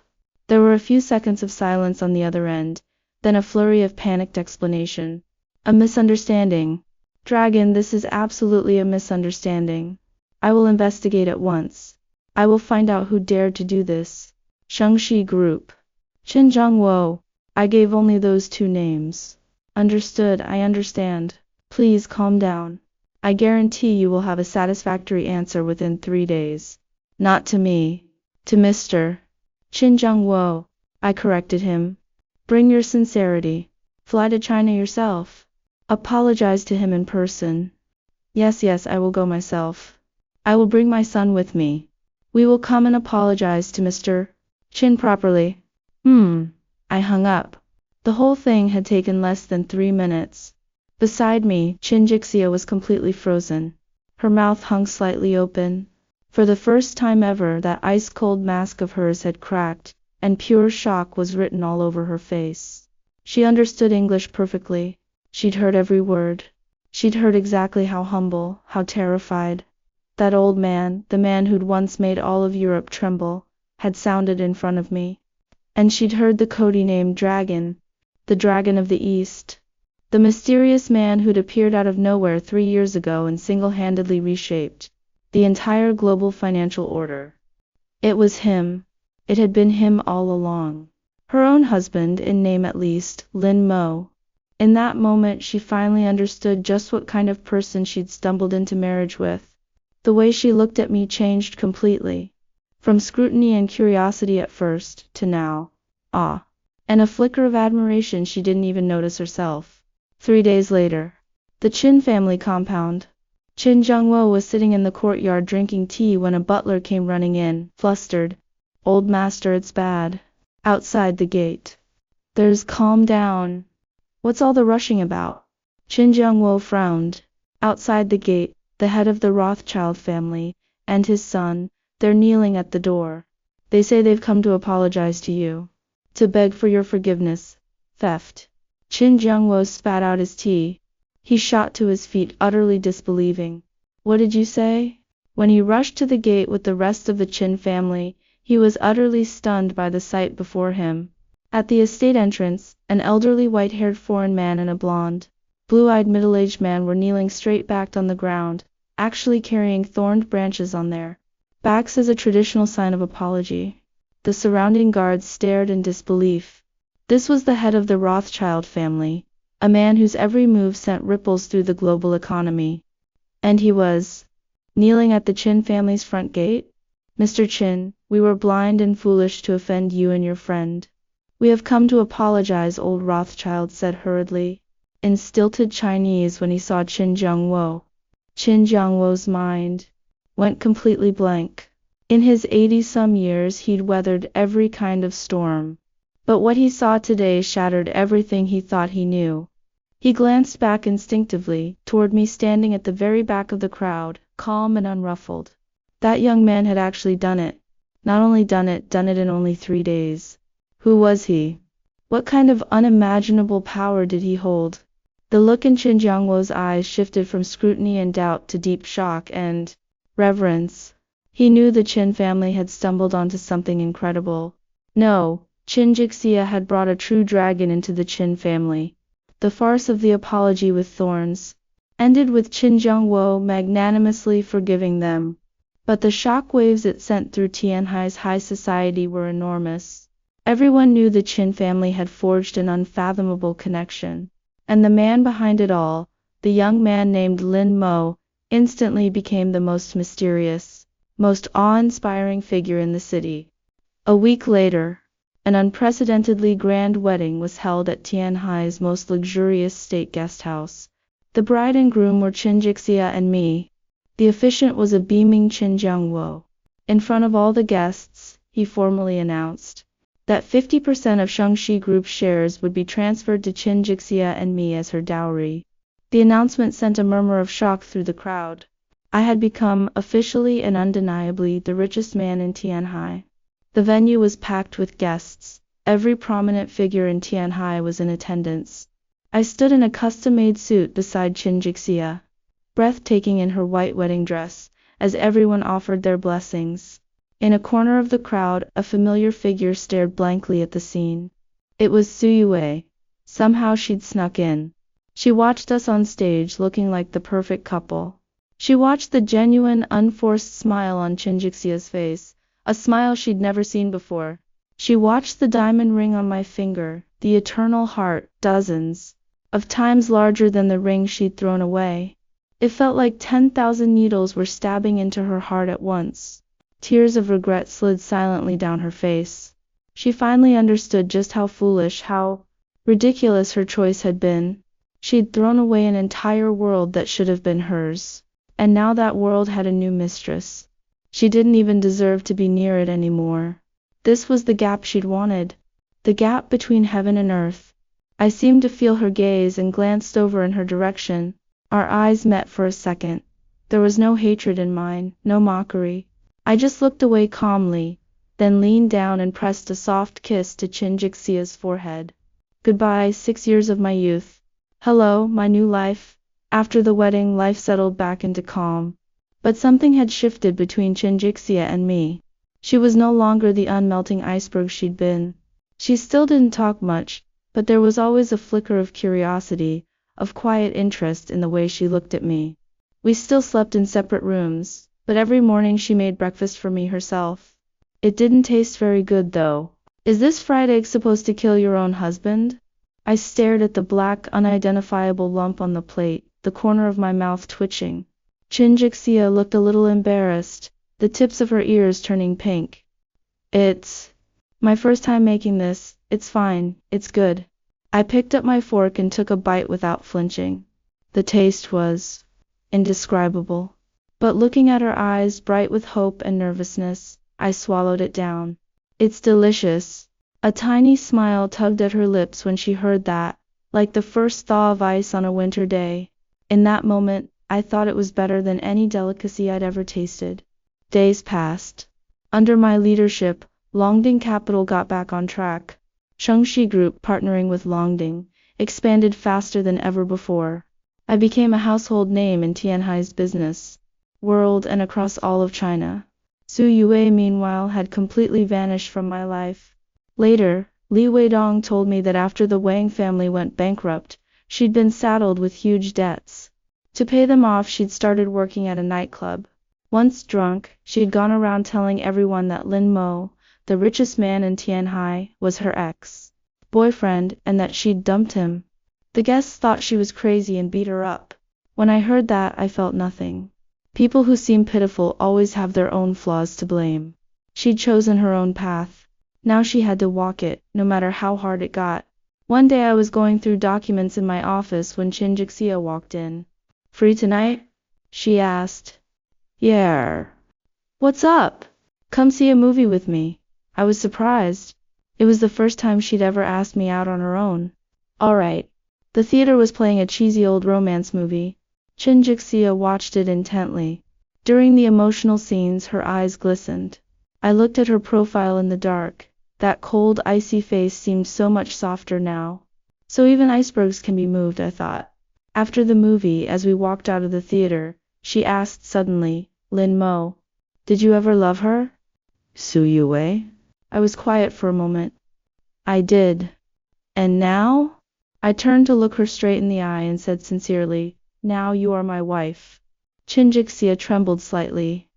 There were a few seconds of silence on the other end, then a flurry of panicked explanation. A misunderstanding. Dragon, this is absolutely a misunderstanding. I will investigate at once. I will find out who dared to do this. Shengshi Group. Qinjiangwo. I gave only those 2 names. Understood, I understand. Please calm down. I guarantee you will have a satisfactory answer within 3 days. Not to me. To Mr. Qinjiangwo. I corrected him. Bring your sincerity. Fly to China yourself. Apologize to him in person. Yes, I will go myself. I will bring my son with me. We will come and apologize to Mr. Qin properly. I hung up. The whole thing had taken less than 3 minutes. Beside me, Chinjixia was completely frozen. Her mouth hung slightly open. For the first time ever, that ice-cold mask of hers had cracked, and pure shock was written all over her face. She understood English perfectly. She'd heard every word. She'd heard exactly how humble, how terrified. That old man, the man who'd once made all of Europe tremble, had sounded in front of me. And she'd heard the code-named Dragon, the Dragon of the East. The mysterious man who'd appeared out of nowhere 3 years ago and single-handedly reshaped the entire global financial order. It was him. It had been him all along. Her own husband, in name at least, Lin Mo. In that moment she finally understood just what kind of person she'd stumbled into marriage with. The way she looked at me changed completely. From scrutiny and curiosity at first, to now, awe. And a flicker of admiration she didn't even notice herself. 3 days later. The Qin family compound. Qin Zhengwo was sitting in the courtyard drinking tea when a butler came running in, flustered. Old master, it's bad. Outside the gate. Calm down. What's all the rushing about? Qin Zhengwo frowned. Outside the gate, the head of the Rothschild family, and his son, they're kneeling at the door. They say they've come to apologize to you. To beg for your forgiveness. Theft. Qin Zhengwo spat out his tea. He shot to his feet, utterly disbelieving. What did you say? When he rushed to the gate with the rest of the Qin family, he was utterly stunned by the sight before him. At the estate entrance, an elderly white-haired foreign man and a blonde, blue-eyed middle-aged man were kneeling straight-backed on the ground, actually carrying thorned branches on their backs as a traditional sign of apology. The surrounding guards stared in disbelief. This was the head of the Rothschild family, a man whose every move sent ripples through the global economy. And he was kneeling at the Qin family's front gate? Mr. Qin, we were blind and foolish to offend you and your friend. We have come to apologize, old Rothschild said hurriedly, in stilted Chinese when he saw Qin Zhengwo. Qin Zhengwo's mind went completely blank. In his 80-some years he'd weathered every kind of storm. But what he saw today shattered everything he thought he knew. He glanced back instinctively, toward me standing at the very back of the crowd, calm and unruffled. That young man had actually done it. Not only done it in only 3 days. Who was he? What kind of unimaginable power did he hold? The look in Qin Zhengwo's eyes shifted from scrutiny and doubt to deep shock and reverence. He knew the Qin family had stumbled onto something incredible. No, Chinjixia had brought a true dragon into the Qin family. The farce of the apology with thorns ended with Qin Zhengwo magnanimously forgiving them. but the shock waves it sent through Tianhai's high society were enormous. Everyone knew the Qin family had forged an unfathomable connection, and the man behind it all, the young man named Lin Mo, instantly became the most mysterious, most awe-inspiring figure in the city. A week later, an unprecedentedly grand wedding was held at Tianhai's most luxurious state guest house. The bride and groom were Qin Jixia and me. The officiant was a beaming Qin Jiangwo. In front of all the guests, he formally announced that 50% of Shengxi Group's shares would be transferred to Qin Jixia and me as her dowry. The announcement sent a murmur of shock through the crowd. I had become, officially and undeniably, the richest man in Tianhai. The venue was packed with guests. Every prominent figure in Tianhai was in attendance. I stood in a custom-made suit beside Qin Jixia, breathtaking in her white wedding dress, as everyone offered their blessings. In a corner of the crowd, a familiar figure stared blankly at the scene. It was Su Yue. Somehow she'd snuck in. She watched us on stage looking like the perfect couple. She watched the genuine, unforced smile on Qin Jixia's face, a smile she'd never seen before. She watched the diamond ring on my finger, the eternal heart, dozens of times larger than the ring she'd thrown away. It felt like 10,000 needles were stabbing into her heart at once. Tears of regret slid silently down her face. She finally understood just how foolish, how ridiculous her choice had been. She'd thrown away an entire world that should have been hers. And now that world had a new mistress. She didn't even deserve to be near it anymore. This was the gap she'd wanted. The gap between heaven and earth. I seemed to feel her gaze and glanced over in her direction. Our eyes met for a second. There was no hatred in mine, no mockery. I just looked away calmly, then leaned down and pressed a soft kiss to Qin Jixia's forehead. Goodbye, 6 years of my youth. Hello, my new life. After the wedding, life settled back into calm. But something had shifted between Qin Jixia and me. She was no longer the unmelting iceberg she'd been. She still didn't talk much, but there was always a flicker of curiosity, of quiet interest in the way she looked at me. We still slept in separate rooms, but every morning she made breakfast for me herself. It didn't taste very good, though. Is this fried egg supposed to kill your own husband? I stared at the black, unidentifiable lump on the plate, the corner of my mouth twitching. Qin Jixia looked a little embarrassed, the tips of her ears turning pink. It's my first time making this. It's fine, it's good. I picked up my fork and took a bite without flinching. The taste was indescribable. But looking at her eyes, bright with hope and nervousness, I swallowed it down. It's delicious. A tiny smile tugged at her lips when she heard that, like the first thaw of ice on a winter day. In that moment, I thought it was better than any delicacy I'd ever tasted. Days passed. Under my leadership, Longding Capital got back on track. Shengxi Group, partnering with Longding, expanded faster than ever before. I became a household name in Tianhai's business world and across all of China. Su Yue, meanwhile, had completely vanished from my life. Later, Li Weidong told me that after the Wang family went bankrupt, she'd been saddled with huge debts. To pay them off, she'd started working at a nightclub. Once drunk, she'd gone around telling everyone that Lin Mo, the richest man in Tianhai, was her ex-boyfriend, and that she'd dumped him. The guests thought she was crazy and beat her up. When I heard that, I felt nothing. People who seem pitiful always have their own flaws to blame. She'd chosen her own path. Now she had to walk it, no matter how hard it got. One day I was going through documents in my office when Qin Jixia walked in. "Free tonight?" she asked. "Yeah." "What's up?" "Come see a movie with me." I was surprised. It was the first time she'd ever asked me out on her own. "All right." The theater was playing a cheesy old romance movie. Qin Jixia watched it intently. During the emotional scenes, her eyes glistened. I looked at her profile in the dark. That cold, icy face seemed so much softer now. So even icebergs can be moved, I thought. After the movie, as we walked out of the theater, she asked suddenly, "Lin Mo, did you ever love her?" "Su Yue?" I was quiet for a moment. "I did." "And now?" I turned to look her straight in the eye and said sincerely, "Now you are my wife." Qin Jixia trembled slightly.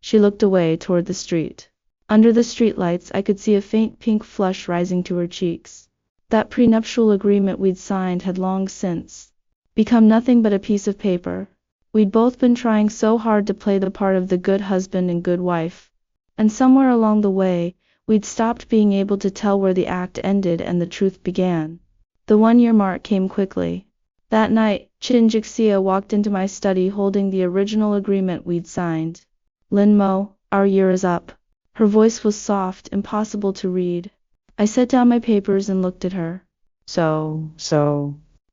She looked away toward the street. Under the streetlights, I could see a faint pink flush rising to her cheeks. That prenuptial agreement we'd signed had long since become nothing but a piece of paper. We'd both been trying so hard to play the part of the good husband and good wife. And somewhere along the way, we'd stopped being able to tell where the act ended and the truth began. The 1-year mark came quickly. That night, Chinjixia walked into my study holding the original agreement we'd signed. Linmo, our year is up. Her voice was soft, impossible to read. I set down my papers and looked at her. So,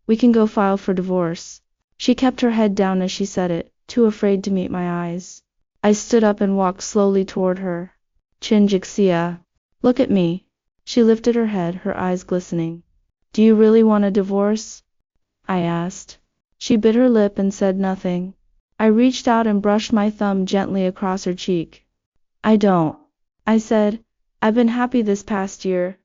we can go file for divorce. She kept her head down as she said it, too afraid to meet my eyes. I stood up and walked slowly toward her. Chinjixia, look at me. She lifted her head, her eyes glistening. Do you really want a divorce? I asked. She bit her lip and said nothing. I reached out and brushed my thumb gently across her cheek. I don't, I said. I've been happy this past year.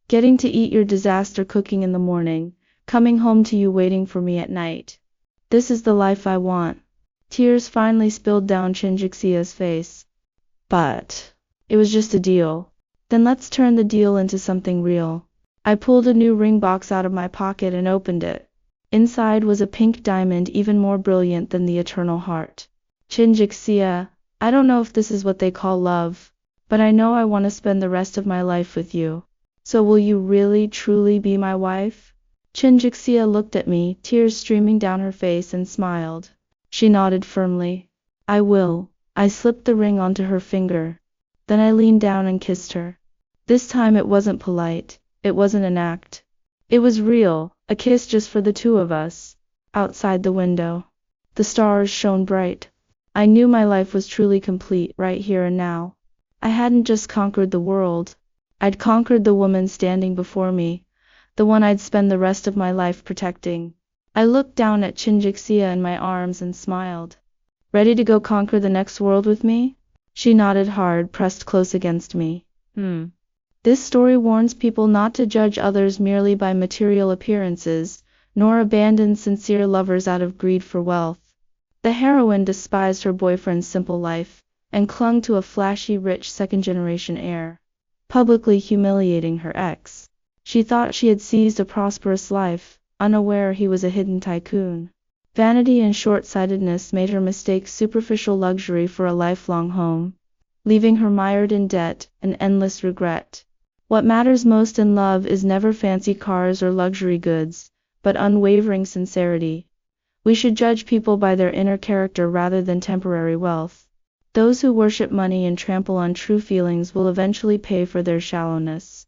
Getting to eat your disaster cooking in the morning, coming home to you waiting for me at night. This is the life I want. Tears finally spilled down Chinjixia's face. But it was just a deal. Then let's turn the deal into something real. I pulled a new ring box out of my pocket and opened it. Inside was a pink diamond even more brilliant than the eternal heart. Chinjixia, I don't know if this is what they call love, but I know I want to spend the rest of my life with you. So will you really, truly be my wife? Chinjixia looked at me, tears streaming down her face, and smiled. She nodded firmly. I will. I slipped the ring onto her finger. Then I leaned down and kissed her. This time it wasn't polite. It wasn't an act. It was real, a kiss just for the two of us. Outside the window, the stars shone bright. I knew my life was truly complete right here and now. I hadn't just conquered the world. I'd conquered the woman standing before me, the one I'd spend the rest of my life protecting. I looked down at Chinjixia in my arms and smiled. Ready to go conquer the next world with me? She nodded hard, pressed close against me. This story warns people not to judge others merely by material appearances, nor abandon sincere lovers out of greed for wealth. The heroine despised her boyfriend's simple life, and clung to a flashy, rich second-generation heir, publicly humiliating her ex. She thought she had seized a prosperous life, unaware he was a hidden tycoon. Vanity and short-sightedness made her mistake superficial luxury for a lifelong home, leaving her mired in debt and endless regret. What matters most in love is never fancy cars or luxury goods, but unwavering sincerity. We should judge people by their inner character rather than temporary wealth. Those who worship money and trample on true feelings will eventually pay for their shallowness.